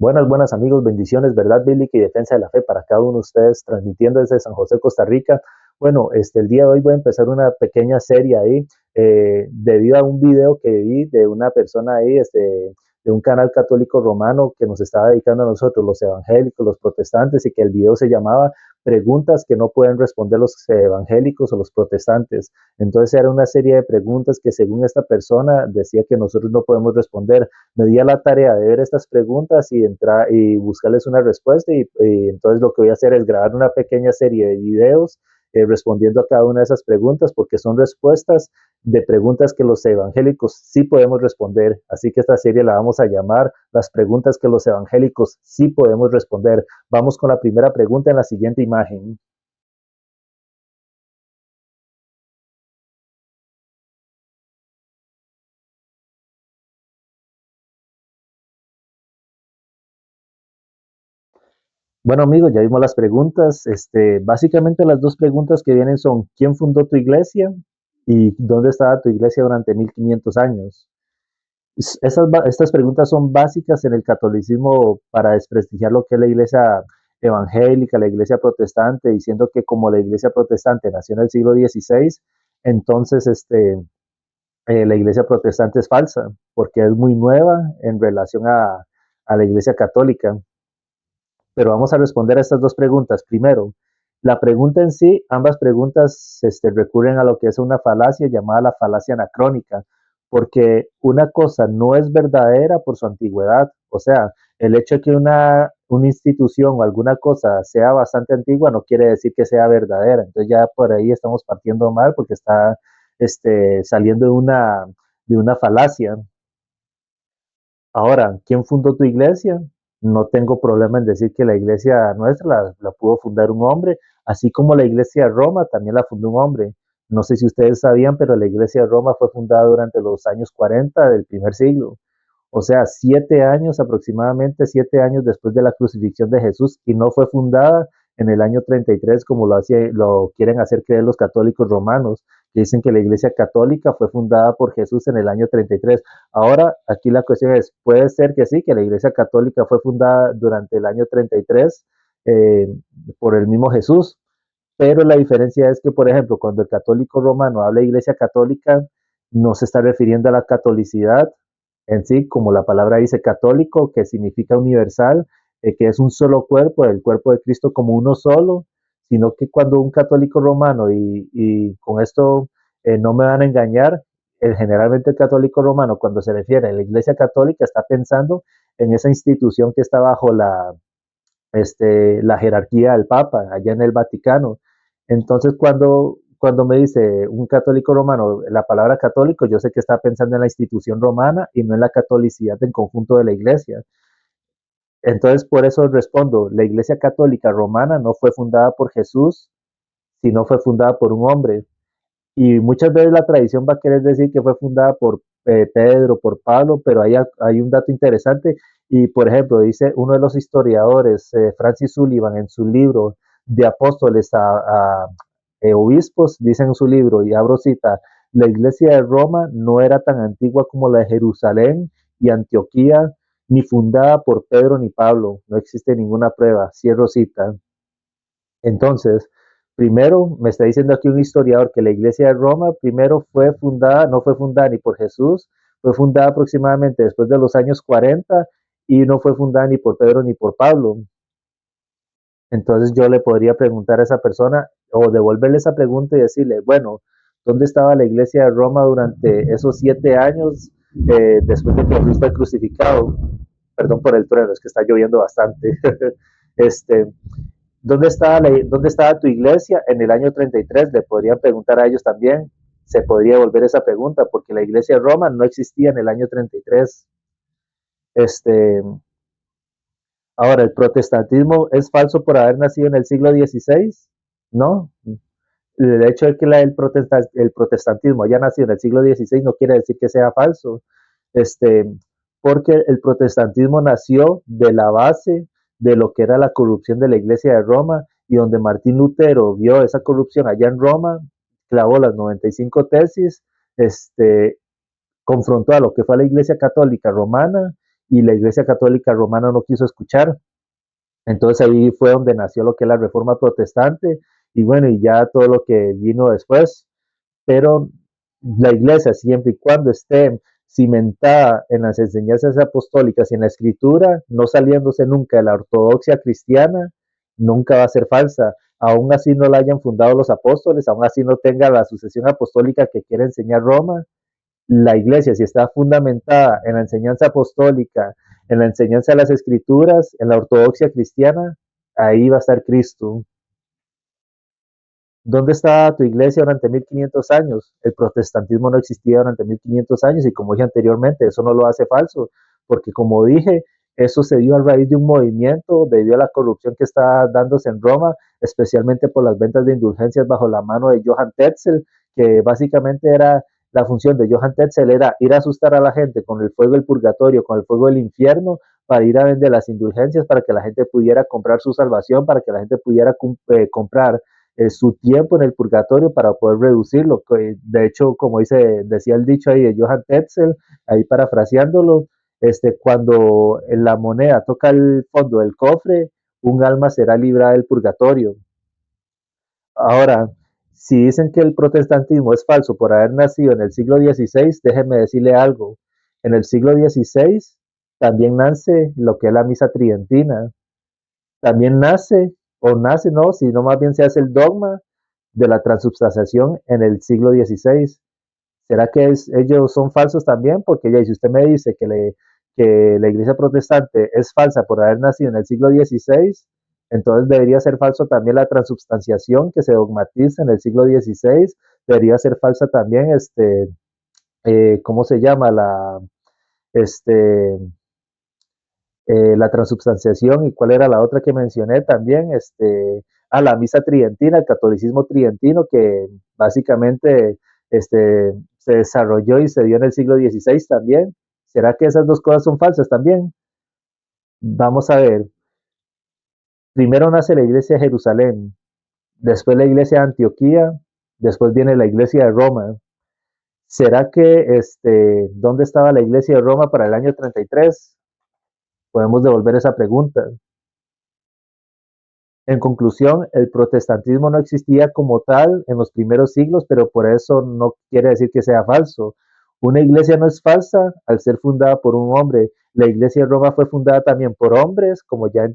Buenas amigos, bendiciones, verdad bíblica y defensa de la fe para cada uno de ustedes, transmitiendo desde San José, Costa Rica. Bueno, el día de hoy voy a empezar una pequeña serie ahí, debido a un video que vi de una persona ahí, de un canal católico romano que nos estaba dedicando a nosotros, los evangélicos, los protestantes, y que el video se llamaba Preguntas que no pueden responder los evangélicos o los protestantes. Entonces era una serie de preguntas que según esta persona decía que nosotros no podemos responder. Me di a la tarea de ver estas preguntas y entrar y buscarles una respuesta y entonces lo que voy a hacer es grabar una pequeña serie de videos respondiendo a cada una de esas preguntas porque son respuestas de preguntas que los evangélicos sí podemos responder. Así que esta serie la vamos a llamar Las preguntas que los evangélicos sí podemos responder. Vamos con la primera pregunta en la siguiente imagen. Bueno amigos, ya vimos las preguntas. Básicamente las dos preguntas que vienen son ¿quién fundó tu iglesia? ¿Y dónde estaba tu iglesia durante 1500 años? Estas preguntas son básicas en el catolicismo para desprestigiar lo que es la iglesia evangélica, la iglesia protestante, diciendo que como la iglesia protestante nació en el siglo XVI, entonces la iglesia protestante es falsa, porque es muy nueva en relación a la iglesia católica. Pero vamos a responder a estas dos preguntas. Primero, la pregunta en sí, ambas preguntas recurren a lo que es una falacia llamada la falacia anacrónica, porque una cosa no es verdadera por su antigüedad. O sea, el hecho de que una institución o alguna cosa sea bastante antigua no quiere decir que sea verdadera. Entonces ya por ahí estamos partiendo mal porque está saliendo de una falacia. Ahora, ¿quién fundó tu iglesia? No tengo problema en decir que la iglesia nuestra la pudo fundar un hombre, así como la iglesia de Roma también la fundó un hombre. No sé si ustedes sabían, pero la iglesia de Roma fue fundada durante los años 40 del primer siglo. O sea, 7 años aproximadamente, 7 años después de la crucifixión de Jesús, y no fue fundada en el año 33 como lo quieren hacer creer los católicos romanos, que dicen que la iglesia católica fue fundada por Jesús en el año 33. Ahora, aquí la cuestión es, puede ser que sí, que la iglesia católica fue fundada durante el año 33 eh, por el mismo Jesús, pero la diferencia es que, por ejemplo, cuando el católico romano habla de iglesia católica, no se está refiriendo a la catolicidad en sí, como la palabra dice católico, que significa universal, que es un solo cuerpo, el cuerpo de Cristo como uno solo, sino que cuando un católico romano, y con esto no me van a engañar, generalmente el católico romano cuando se refiere a la iglesia católica está pensando en esa institución que está bajo la jerarquía del Papa, allá en el Vaticano. Entonces, cuando me dice un católico romano la palabra católico, yo sé que está pensando en la institución romana y no en la catolicidad en conjunto de la iglesia. Entonces, por eso respondo, la iglesia católica romana no fue fundada por Jesús, sino fue fundada por un hombre. Y muchas veces la tradición va a querer decir que fue fundada por Pedro, por Pablo, pero hay un dato interesante. Y por ejemplo, dice uno de los historiadores, Francis Sullivan, en su libro de apóstoles a obispos, dice en su libro, y abro cita, la iglesia de Roma no era tan antigua como la de Jerusalén y Antioquía, ni fundada por Pedro ni Pablo. No existe ninguna prueba. Cierro cita. Entonces, primero me está diciendo aquí un historiador que la iglesia de Roma primero fue fundada, no fue fundada ni por Jesús, fue fundada aproximadamente después de los años 40 y no fue fundada ni por Pedro ni por Pablo. Entonces yo le podría preguntar a esa persona o devolverle esa pregunta y decirle, bueno, ¿dónde estaba la iglesia de Roma durante esos 7 años después de que Jesús fue crucificado? Perdón por el trueno, es que está lloviendo bastante. este, ¿Dónde estaba tu iglesia en el año 33? Le podrían preguntar a ellos también. Se podría volver esa pregunta, porque la iglesia de Roma no existía en el año 33. Este, Ahora, ¿el protestantismo es falso por haber nacido en el siglo XVI? No. El hecho de que el protestantismo haya nacido en el siglo XVI no quiere decir que sea falso. Este, Porque el protestantismo nació de la base de lo que era la corrupción de la iglesia de Roma, y donde Martín Lutero vio esa corrupción allá en Roma, clavó las 95 tesis, confrontó a lo que fue la iglesia católica romana y la Iglesia Católica Romana no quiso escuchar. Entonces ahí fue donde nació lo que es la Reforma Protestante y bueno, y ya todo lo que vino después. Pero la Iglesia, siempre y cuando esté cimentada en las enseñanzas apostólicas y en la Escritura, no saliéndose nunca de la ortodoxia cristiana, nunca va a ser falsa. Aún así no la hayan fundado los apóstoles, aún así no tenga la sucesión apostólica que quiere enseñar Roma, la iglesia, si está fundamentada en la enseñanza apostólica, en la enseñanza de las escrituras, en la ortodoxia cristiana, ahí va a estar Cristo. ¿Dónde estaba tu iglesia durante 1500 años? El protestantismo no existía durante 1500 años y como dije anteriormente, eso no lo hace falso, porque como dije, eso se dio a raíz de un movimiento debido a la corrupción que está dándose en Roma, especialmente por las ventas de indulgencias bajo la mano de Johann Tetzel, que básicamente era la función de Johann Tetzel era ir a asustar a la gente con el fuego del purgatorio, con el fuego del infierno, para ir a vender las indulgencias, para que la gente pudiera comprar su salvación, para que la gente pudiera comprar su tiempo en el purgatorio para poder reducirlo. De hecho, como decía el dicho ahí de Johann Tetzel, ahí parafraseándolo, cuando la moneda toca el fondo del cofre, un alma será librada del purgatorio. Ahora, si dicen que el protestantismo es falso por haber nacido en el siglo XVI, déjenme decirle algo. En el siglo XVI también nace lo que es la misa tridentina. También nace, no, sino más bien se hace el dogma de la transubstanciación en el siglo XVI. ¿Será que ellos son falsos también? Porque ya, si usted me dice que la iglesia protestante es falsa por haber nacido en el siglo XVI, entonces debería ser falso también la transubstanciación que se dogmatiza en el siglo XVI, debería ser falsa también, ¿cómo se llama? Este, la transubstanciación y cuál era la otra que mencioné también, la misa tridentina, el catolicismo tridentino que básicamente se desarrolló y se dio en el siglo XVI también. ¿Será que esas dos cosas son falsas también? Vamos a ver. Primero nace la iglesia de Jerusalén, después la iglesia de Antioquía, después viene la iglesia de Roma. ¿Será que dónde estaba la iglesia de Roma para el año 33? Podemos devolver esa pregunta. En conclusión, el protestantismo no existía como tal en los primeros siglos, pero por eso no quiere decir que sea falso. Una iglesia no es falsa al ser fundada por un hombre. La iglesia de Roma fue fundada también por hombres, como ya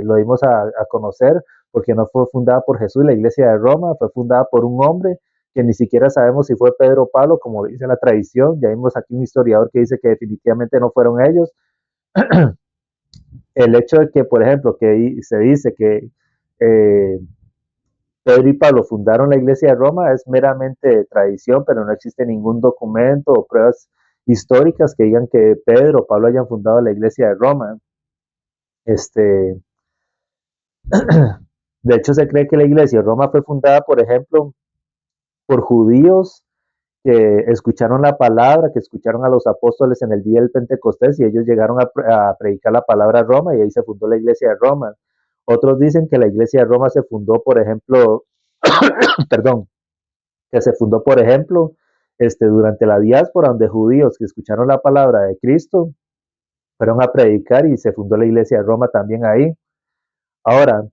lo dimos a conocer, porque no fue fundada por Jesús. La iglesia de Roma fue fundada por un hombre que ni siquiera sabemos si fue Pedro o Pablo, como dice la tradición. Ya vimos aquí un historiador que dice que definitivamente no fueron ellos. El hecho de que, por ejemplo, que se dice que eh, Pedro y Pablo fundaron la iglesia de Roma es meramente tradición, pero no existe ningún documento o pruebas históricas que digan que Pedro o Pablo hayan fundado la iglesia de Roma. Este, de hecho, se cree que la iglesia de Roma fue fundada, por ejemplo, por judíos que escucharon la palabra, que escucharon a los apóstoles en el día del Pentecostés y ellos llegaron a predicar la palabra a Roma y ahí se fundó la iglesia de Roma. Otros dicen que la iglesia de Roma se fundó, por ejemplo, perdón, que se fundó, por ejemplo, durante la diáspora, donde judíos que escucharon la palabra de Cristo fueron a predicar y se fundó la iglesia de Roma también ahí. Ahora,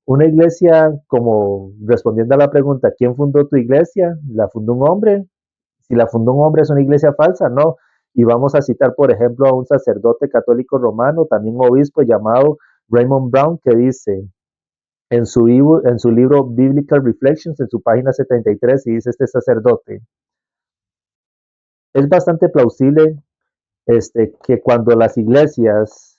una iglesia, como respondiendo a la pregunta, ¿quién fundó tu iglesia? ¿La fundó un hombre? Si la fundó un hombre, ¿es una iglesia falsa? No. Y vamos a citar, por ejemplo, a un sacerdote católico romano, también obispo, llamado Raymond Brown, que dice en su libro Biblical Reflections, en su página 73, y dice este sacerdote, es bastante plausible que cuando las iglesias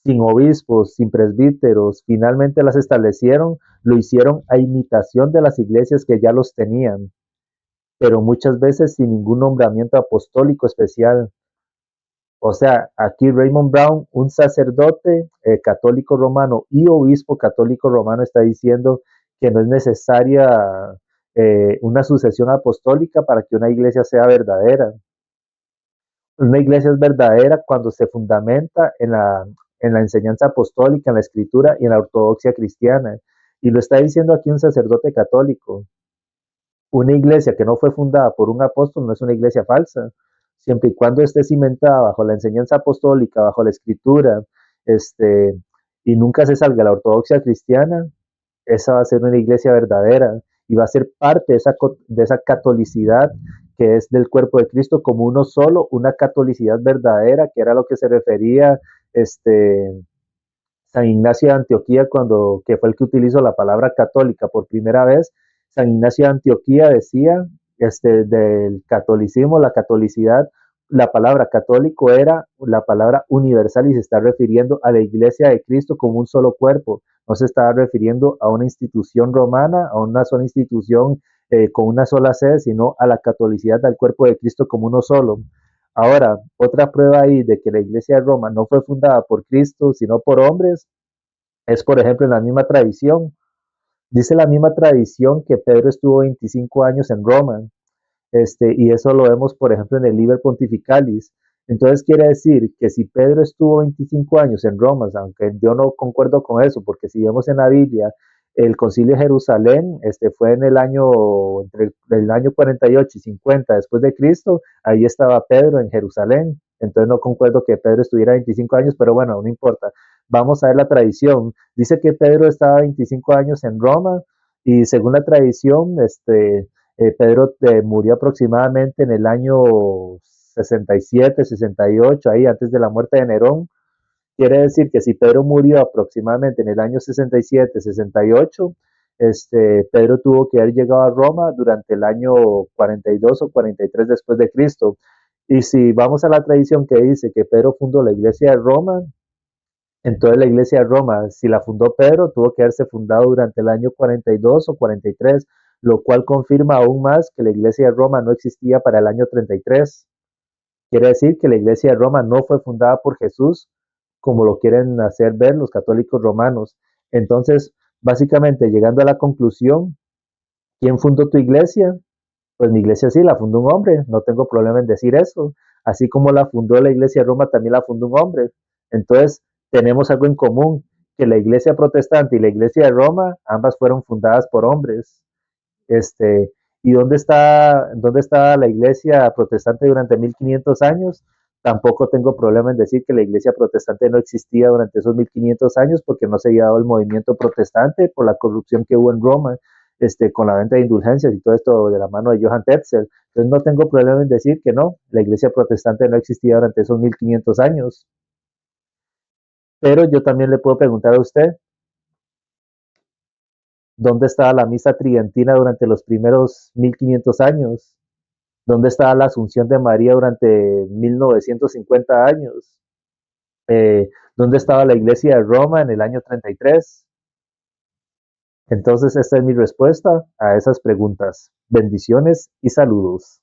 sin obispos, sin presbíteros, finalmente las establecieron, lo hicieron a imitación de las iglesias que ya los tenían, pero muchas veces sin ningún nombramiento apostólico especial. O sea, aquí Raymond Brown, un sacerdote católico romano y obispo católico romano, está diciendo que no es necesaria una sucesión apostólica para que una iglesia sea verdadera. Una iglesia es verdadera cuando se fundamenta en la enseñanza apostólica, en la escritura y en la ortodoxia cristiana. Y lo está diciendo aquí un sacerdote católico. Una iglesia que no fue fundada por un apóstol no es una iglesia falsa. siempre y cuando esté cimentada bajo la enseñanza apostólica, bajo la escritura, este, y nunca se salga la ortodoxia cristiana, esa va a ser una iglesia verdadera y va a ser parte de esa catolicidad que es del cuerpo de Cristo como uno solo, una catolicidad verdadera, que era lo que se refería San Ignacio de Antioquía, que fue el que utilizó la palabra católica por primera vez. San Ignacio de Antioquía decía del catolicismo, la catolicidad, la palabra católico era la palabra universal y se está refiriendo a la iglesia de Cristo como un solo cuerpo. No se está refiriendo a una institución romana, a una sola institución con una sola sede, sino a la catolicidad del cuerpo de Cristo como uno solo. Ahora, otra prueba ahí de que la iglesia de Roma no fue fundada por Cristo, sino por hombres, es por ejemplo en la misma tradición. Dice la misma tradición que Pedro estuvo 25 años en Roma, y eso lo vemos, por ejemplo, en el Liber Pontificalis. Entonces quiere decir que si Pedro estuvo 25 años en Roma, aunque yo no concuerdo con eso, porque si vemos en la Biblia, el concilio de Jerusalén fue en entre el año 48 y 50 después de Cristo, ahí estaba Pedro en Jerusalén, entonces no concuerdo que Pedro estuviera 25 años, pero bueno, no importa. Vamos a ver la tradición. Dice que Pedro estaba 25 años en Roma y según la tradición, Pedro murió aproximadamente en el año 67, 68, ahí antes de la muerte de Nerón. Quiere decir que si Pedro murió aproximadamente en el año 67, 68, Pedro tuvo que haber llegado a Roma durante el año 42 o 43 después de Cristo. Y si vamos a la tradición que dice que Pedro fundó la iglesia de Roma, entonces la iglesia de Roma, si la fundó Pedro, tuvo que haberse fundado durante el año 42 o 43, lo cual confirma aún más que la iglesia de Roma no existía para el año 33. Quiere decir que la iglesia de Roma no fue fundada por Jesús, como lo quieren hacer ver los católicos romanos. Entonces, básicamente, llegando a la conclusión, ¿quién fundó tu iglesia? Pues mi iglesia sí, la fundó un hombre, no tengo problema en decir eso. Así como la fundó la iglesia de Roma, también la fundó un hombre. Entonces, tenemos algo en común, que la iglesia protestante y la iglesia de Roma, ambas fueron fundadas por hombres. ¿Y dónde está la iglesia protestante durante 1500 años? Tampoco tengo problema en decir que la iglesia protestante no existía durante esos 1500 años porque no se había dado el movimiento protestante por la corrupción que hubo en Roma, con la venta de indulgencias y todo esto de la mano de Johann Tetzel. Entonces no tengo problema en decir que no, la iglesia protestante no existía durante esos 1500 años. Pero yo también le puedo preguntar a usted, ¿dónde estaba la misa tridentina durante los primeros 1500 años? ¿Dónde estaba la Asunción de María durante 1950 años? ¿Dónde estaba la iglesia de Roma en el año 33? Entonces, esta es mi respuesta a esas preguntas. Bendiciones y saludos.